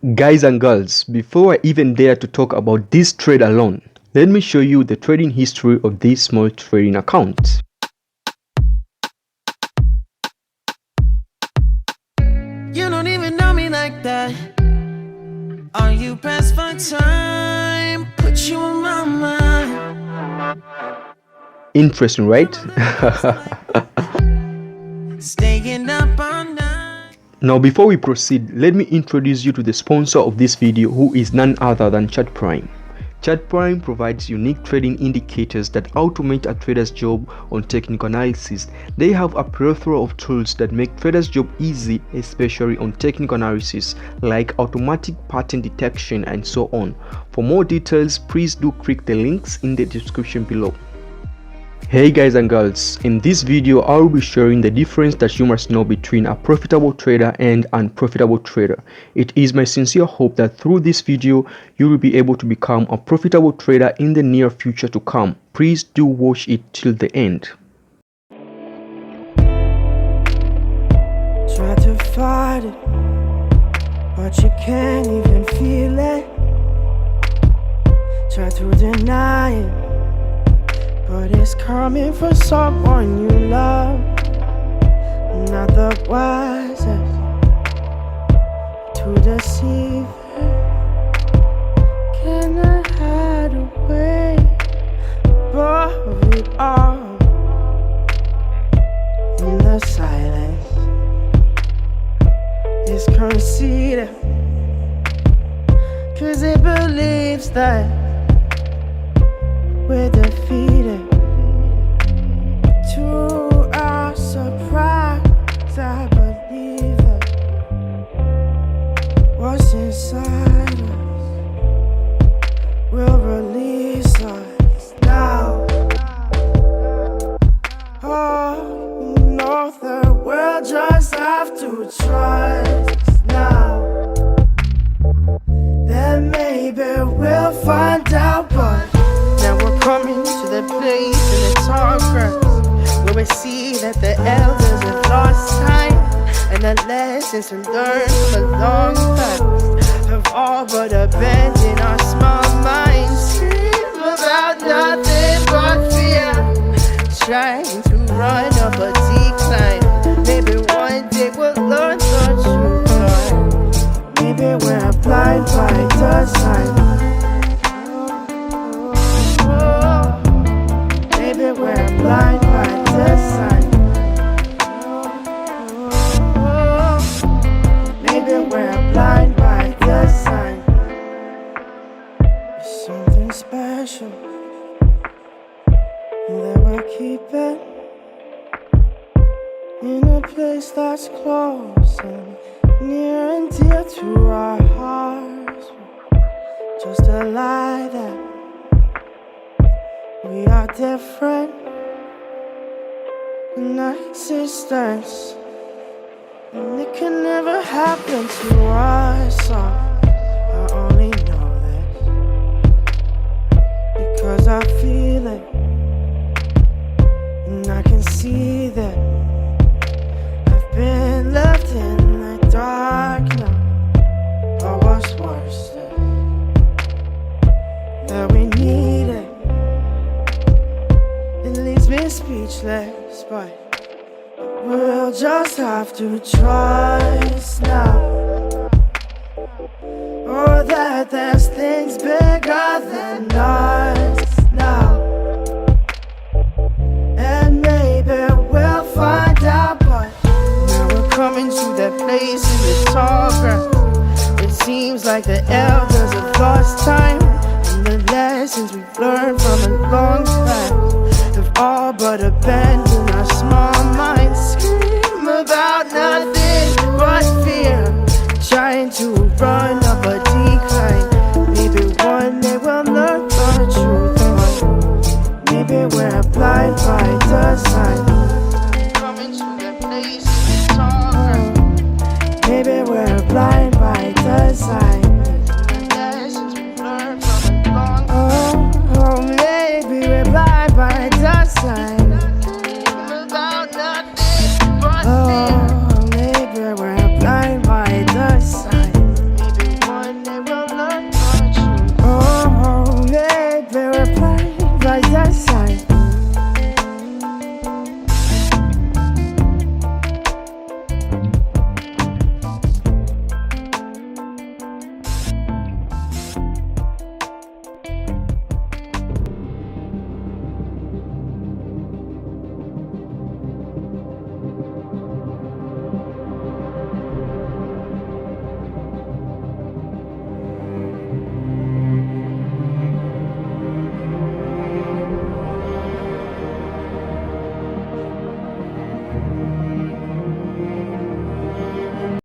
Guys and girls, before I even dare to talk about this trade alone, let me show you the trading history of this small trading account. You don't even know me like that. Are you pressed for time? Put you in my mind. Interesting, right? Staying up all night. Now before we proceed, let me introduce you to the sponsor of this video, who is none other than Chart Prime. Chart Prime provides unique trading indicators that automate a trader's job on technical analysis. They have a plethora of tools that make traders' job easy, especially on technical analysis, like automatic pattern detection and so on. For more details, please do click the links in the description below. Hey guys and girls, in this video I will be sharing the difference that you must know between a profitable trader and an unprofitable trader. It is my sincere hope that through this video you will be able to become a profitable trader in the near future to come. Please do watch it till the end. Try to fight it, but you can't even feel it. Try to deny it, but it's coming for someone you love. Not the wisest to deceive her. Can I hide away above it all? In the silence is conceited, 'cause it believes that we're defeated. To our surprise, I believe that what's inside us will release us now. Oh, no, the world just have to trust now. Then maybe we'll find out, but now we're coming to the place in the tall grass where we see that the elders have lost time, and the lessons we learned from a long past have all but abandoned our small minds. Scream about nothing but fear, trying to run up a decline. Maybe one day we'll learn the truth. Maybe we're blind by design. Maybe we're blind by design. Maybe we're blind by design. There's something special that we're keeping in a place that's close and near and dear to our hearts. Just a lie that we are different in our existence, and it can never happen to us. I only know this because I feel it, and I can see that I've been left in the dark now. Or what's worse, that we need it. It leaves me speechless, but we'll just have to trust now. Oh, that there's things bigger than us now. And maybe we'll find out, but now we're coming to that place in the tall grass. It seems like the elders have lost time, and the lessons we've learned from a long past have all but abandoned our small minds. Scream about nothing but fear, trying to run up a